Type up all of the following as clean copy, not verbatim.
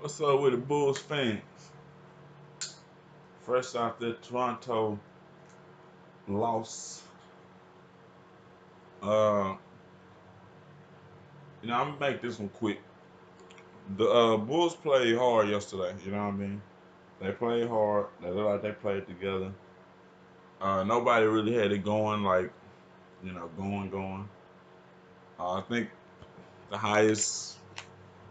What's up with the Bulls fans? Fresh out the Toronto loss. Uh, I'm gonna make this one quick. The Bulls played hard yesterday. You know what I mean? They played hard. They look like they played together. Nobody really had it going like going. I think the highest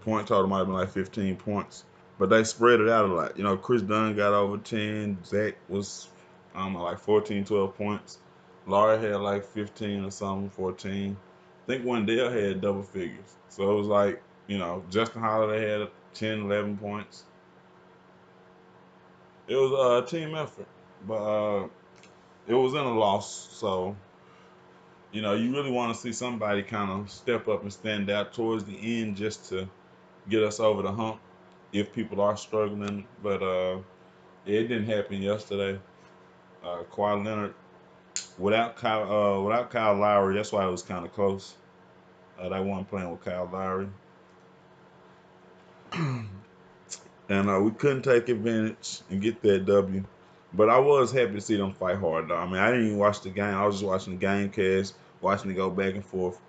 point total might have been like 15 points, but they spread it out a lot. Chris Dunn got over 10. Zach was, I don't know, like 14, 12 points. Laurie had like 15 or something, 14. I think Wendell had double figures. So it was like, Justin Holiday had 10, 11 points. It was a team effort, but it was in a loss. So, you really want to see somebody kind of step up and stand out towards the end just to get us over the hump if people are struggling. But it didn't happen yesterday. Kawhi Leonard without Kyle Lowry, that's why it was kind of close. They weren't playing with Kyle Lowry, and we couldn't take advantage and get that W. But I was happy to see them fight hard, though. I mean, I didn't even watch the game. I was just watching the game cast, watching it go back and forth.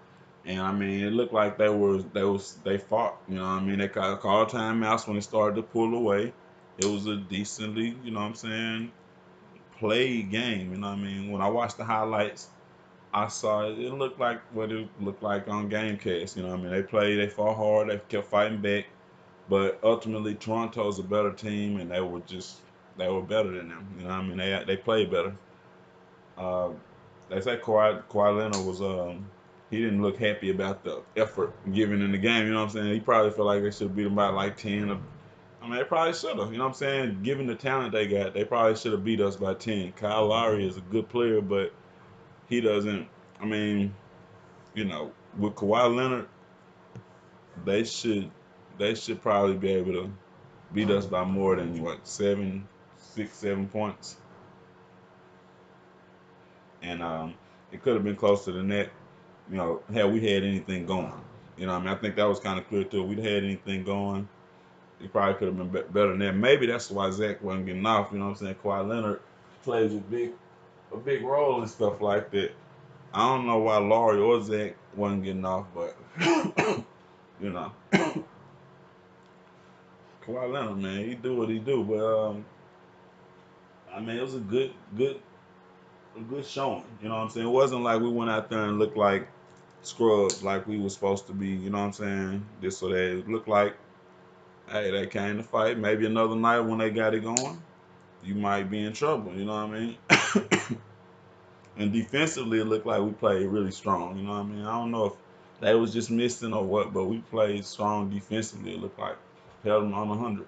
And I mean, it looked like they fought. You know what I mean? They called timeouts when they started to pull away. It was a decently, what I'm saying, played game. You know what I mean? When I watched the highlights, I saw it. It looked like what it looked like on GameCast. You know what I mean? They played, they fought hard, they kept fighting back. But ultimately, Toronto's a better team, and they were better than them. You know what I mean? They played better. Uh, they say Kawhi Leonard was he didn't look happy about the effort given in the game. You know what I'm saying? He probably felt like they should have beat him by like 10. I mean, they probably should have. You know what I'm saying? Given the talent they got, they probably should have beat us by 10. Kyle Lowry is a good player, but he doesn't. I mean, with Kawhi Leonard, they should they should probably be able to beat us by more than what 7, 6, 7 points, and it could have been closer than that. Had we had anything going. I mean, I think that was kind of clear too. If we'd had anything going, it probably could have been better than that. Maybe that's why Zach wasn't getting off. You know what I'm saying? Kawhi Leonard plays a big role and stuff like that. I don't know why Laurie or Zach wasn't getting off, but you know, Kawhi Leonard, man, he do what he do. But I mean, it was a good showing. You know what I'm saying? It wasn't like we went out there and looked like scrubs like we were supposed to be. You know what I'm saying? This or that. It looked like, hey, they came to fight. Maybe another night when they got it going, you might be in trouble. You know what I mean? And defensively, it looked like we played really strong. You know what I mean? I don't know if they was just missing or what, but we played strong defensively. It looked like held them on 100.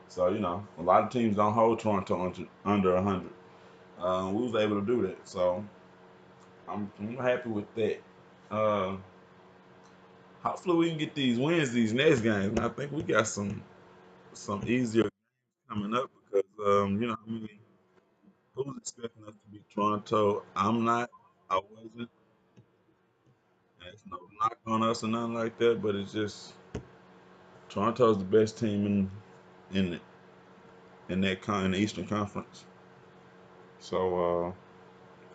So a lot of teams don't hold Toronto under 100. We was able to do that, so I'm happy with that. Uh, Hopefully we can get these wins these next games. And I think we got some easier coming up because I mean, who's expecting us to beat Toronto? I'm not. I wasn't. There's no knock on us or nothing like that, but it's just Toronto's the best team in in the Eastern Conference. So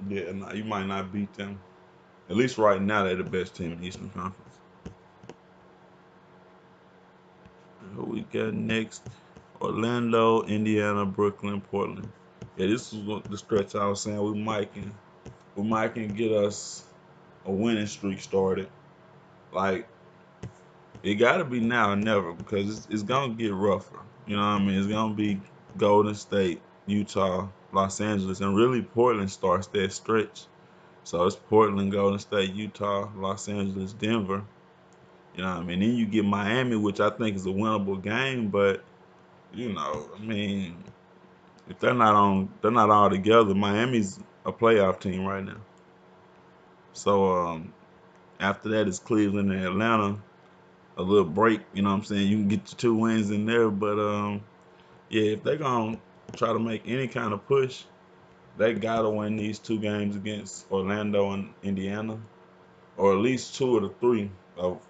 yeah, no, you might not beat them. At least right now, they're the best team in the Eastern Conference. Who we got next? Orlando, Indiana, Brooklyn, Portland. Yeah, this is the stretch I was saying we might can get us a winning streak started. Like it got to be now or never because it's gonna get rougher. You know what I mean? It's gonna be Golden State, Utah, Los Angeles, and really Portland starts that stretch. So it's Portland, Golden State, Utah, Los Angeles, Denver. You know what I mean? Then you get Miami, which I think is a winnable game, but I mean, if they're not all together. Miami's a playoff team right now. So after that is Cleveland and Atlanta. A little break, you know what I'm saying? You can get your 2 wins in there, but yeah, if they're gonna try to make any kind of push, they gotta win these 2 games against Orlando and Indiana, or at least 2 of the 3 of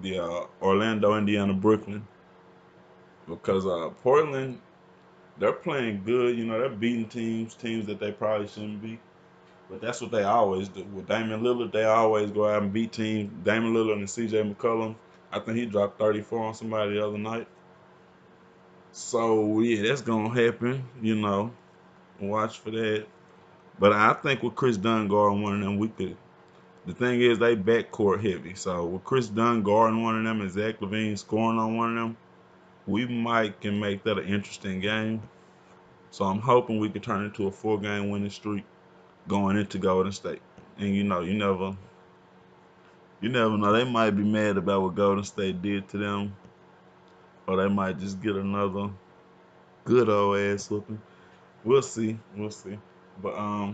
the Orlando, Indiana, Brooklyn. because Portland, they're playing good. You know, they're beating teams that they probably shouldn't be. But that's what they always do. With Damian Lillard, they always go out and beat teams. Damian Lillard and C.J. McCollum, I think he dropped 34 on somebody the other night. So yeah, that's gonna happen. You know, watch for that. But I think with Chris Dunn guarding one of them, we could. The thing is, they backcourt heavy. So with Chris Dunn guarding one of them and Zach LaVine scoring on one of them, we might can make that an interesting game. So I'm hoping we could turn it into a 4-game winning streak going into Golden State. And you never know. They might be mad about what Golden State did to them, or they might just get another good old ass whooping. We'll see. We'll see. But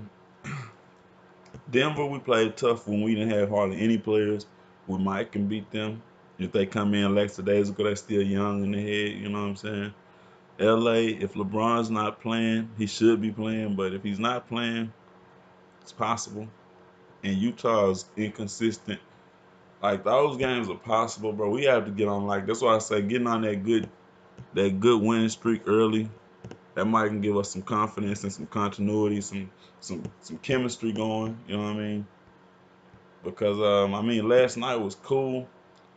Denver, we played tough when we didn't have hardly any players. We might can beat them. If they come in like days ago, they're still young in the head. You know what I'm saying? LA, if LeBron's not playing, he should be playing. But if he's not playing, it's possible. And Utah is inconsistent. Like those games are possible, bro. We have to get on like that's why I say getting on that good winning streak early. That might can give us some confidence and some continuity, some chemistry going. You know what I mean? Because I mean last night was cool.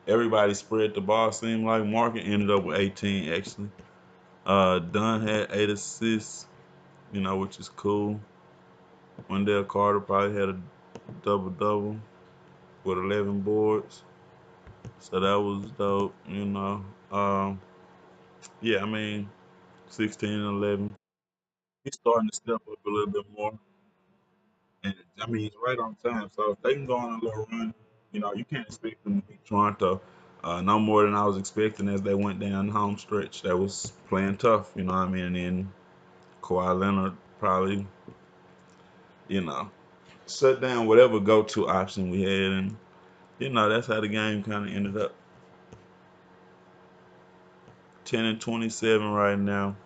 Everybody spread the ball. Seemed like Market ended up with 18 actually. Dunn had 8 assists. You know, which is cool. Wendell Carter probably had a double double with 11 boards. So that was dope. Yeah, I mean 16 and 11. He's starting to step up a little bit more. And I mean, he's right on time. So if they can go on a little run, you can't expect them to beat Toronto no more than I was expecting as they went down the home stretch. That was playing tough, you know what I mean? And then Kawhi Leonard probably, you know, shut down whatever go-to option we had. And, that's how the game kind of ended up. 10 and 27 right now.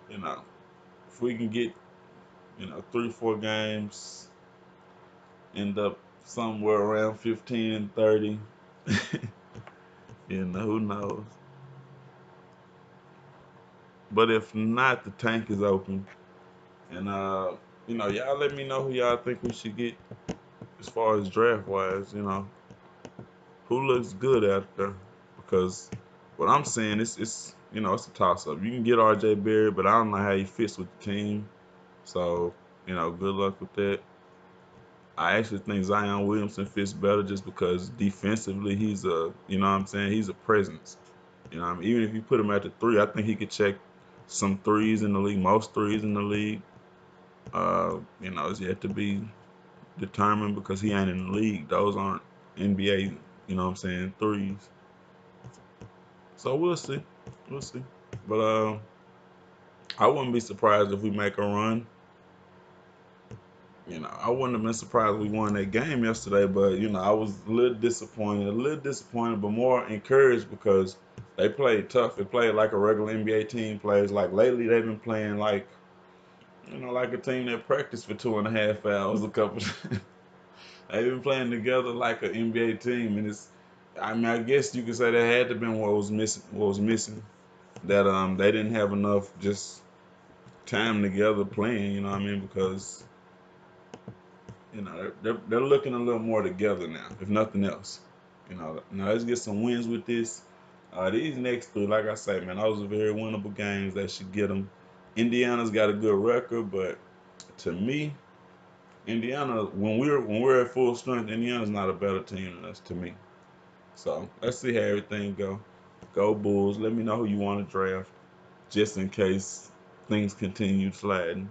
You know, if we can get, 3, 4 games, end up somewhere around 15 and 30. Who knows? But if not, the tank is open. And y'all let me know who y'all think we should get as far as draft wise, who looks good out there. Because what I'm saying it's a toss up. You can get RJ Barrett, but I don't know how he fits with the team. So, good luck with that. I actually think Zion Williamson fits better just because defensively he's what I'm saying, he's a presence. Even if you put him at the three, I think he could check some threes in the league, most threes in the league. It's yet to be determined because he ain't in the league. Those aren't NBA, what I'm saying, threes. So we'll see. We'll see. But I wouldn't be surprised if we make a run. I wouldn't have been surprised if we won that game yesterday, but I was a little disappointed, but more encouraged because they played tough. They played like a regular NBA team plays. Like lately, they've been playing like a team that practiced for 2.5 hours a couple. They've been playing together like an NBA team, and I mean, I guess you could say that had to been what was missing. What was missing that they didn't have enough just time together playing. You know what I mean? Because they're looking a little more together now, if nothing else. Now let's get some wins with this. These next three, like I say, man, those are very winnable games. They should get them. Indiana's got a good record, but to me, Indiana, when we're at full strength, Indiana's not a better team than us to me. So let's see how everything go. Go Bulls. Let me know who you want to draft, just in case things continue sliding.